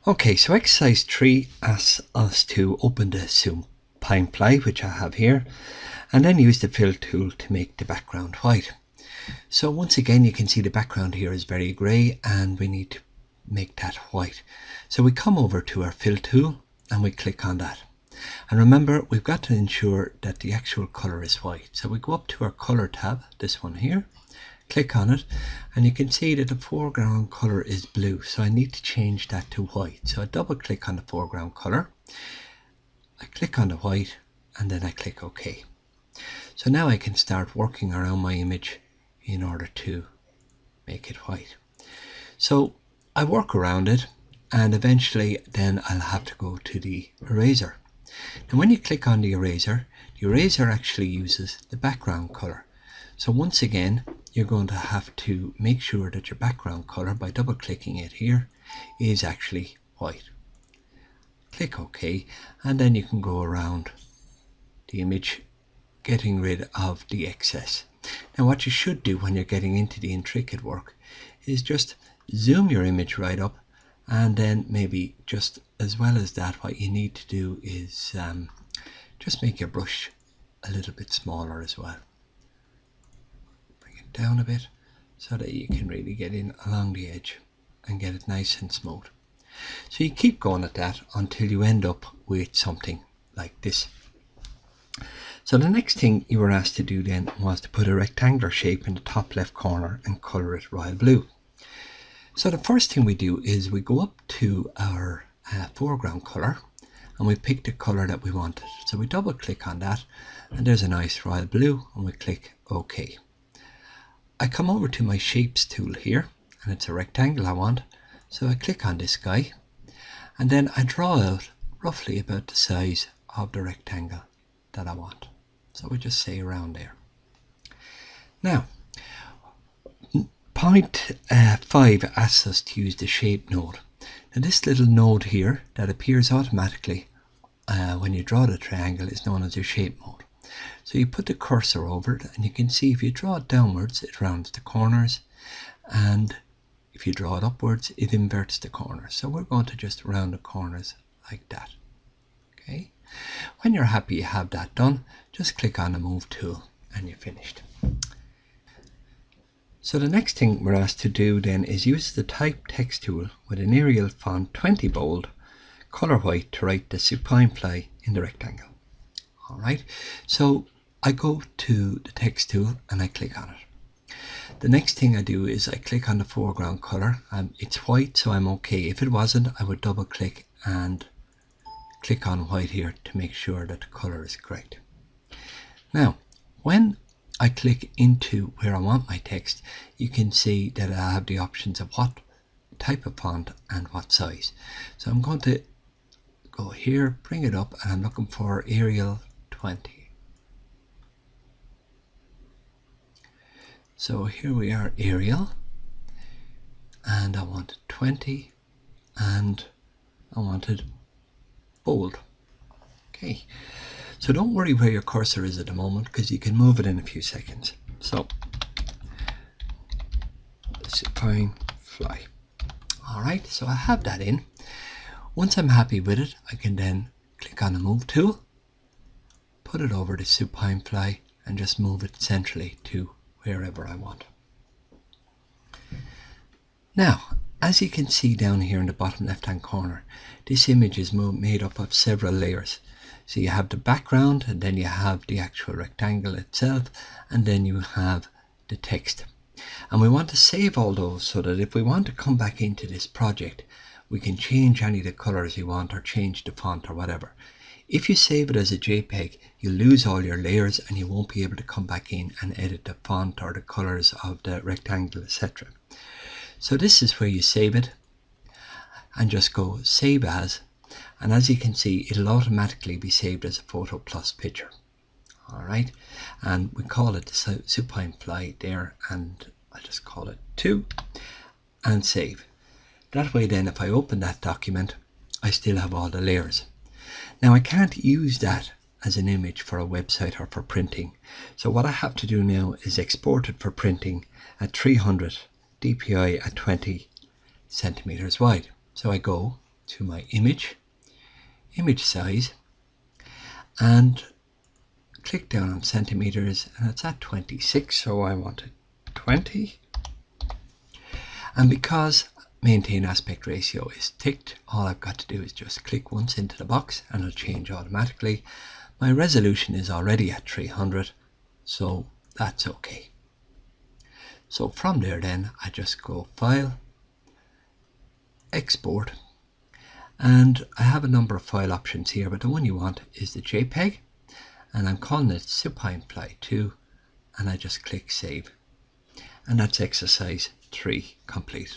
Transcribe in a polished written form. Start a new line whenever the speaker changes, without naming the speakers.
Okay, so exercise 3 asks us to open the supine fly, which I have here, and then use the fill tool to make the background white. So once again, you can see the background here is very grey and we need to make that white. So we come over to our fill tool and we click on that. And remember, we've got to ensure that the actual colour is white. So we go up to our colour tab, this one here, click on it, and you can see that the foreground colour is blue, so I need to change that to white. So I double click on the foreground colour, I click on the white, and then I click OK. So now I can start working around my image in order to make it white. So I work around it, and eventually then I'll have to go to the eraser. Now when you click on the eraser actually uses the background colour. So once again, you're going to have to make sure that your background colour, by double clicking it here, is actually white. Click OK, and then you can go around the image getting rid of the excess. Now what you should do when you're getting into the intricate work is just zoom your image right up, and then maybe just as well as that, what you need to do is just make your brush a little bit smaller as well. Down a bit so that you can really get in along the edge and get it nice and smooth. So you keep going at that until you end up with something like this. So the next thing you were asked to do then was to put a rectangular shape in the top left corner and colour it royal blue. So the first thing we do is we go up to our foreground colour and we pick the colour that we wanted. So we double click on that and there's a nice royal blue, and we click OK. I come over to my shapes tool here, and it's a rectangle I want, so I click on this guy, and then I draw out roughly about the size of the rectangle that I want. So we just say around there. Now, point 5 asks us to use the shape node. Now this little node here that appears automatically when you draw the triangle is known as your shape node. So you put the cursor over it, and you can see if you draw it downwards it rounds the corners, and if you draw it upwards it inverts the corners. So we're going to just round the corners like that. Okay. When you're happy you have that done, just click on the move tool and you're finished. So the next thing we're asked to do then is use the type text tool with an Arial font 20 bold, colour white, to write the supine fly in the rectangle. Alright, so I go to the text tool and I click on it. The next thing I do is I click on the foreground colour. It's white, so I'm okay. If it wasn't, I would double click and click on white here to make sure that the colour is correct. Now, when I click into where I want my text, you can see that I have the options of what type of font and what size. So I'm going to go here, bring it up, and I'm looking for Arial 20. So here we are, Arial, and I wanted 20, and I wanted bold. Okay, so don't worry where your cursor is at the moment, because you can move it in a few seconds. So supine fly. Alright, so I have that in. Once I'm happy with it, I can then click on the move tool, put it over the supine fly, and just move it centrally to wherever I want. Now, as you can see down here in the bottom left hand corner, this image is made up of several layers. So you have the background, and then you have the actual rectangle itself, and then you have the text. And we want to save all those so that if we want to come back into this project, we can change any of the colours you want, or change the font or whatever. If you save it as a JPEG, you lose all your layers and you won't be able to come back in and edit the font or the colours of the rectangle, etc. So this is where you save it and just go save as, and as you can see it'll automatically be saved as a photo plus picture. Alright, and we call it the supine fly there, and I'll just call it 2 and save. That way then if I open that document I still have all the layers. Now I can't use that as an image for a website or for printing, so what I have to do now is export it for printing at 300 dpi at 20 centimeters wide. So I go to my image size, and click down on centimeters, and it's at 26, so I want it 20. And because maintain aspect ratio is ticked, all I've got to do is just click once into the box and it'll change automatically. My resolution is already at 300, so that's okay. So from there then I just go File, Export, and I have a number of file options here, but the one you want is the JPEG, and I'm calling it Supine Ply 2, and I just click Save, and that's exercise 3 completed.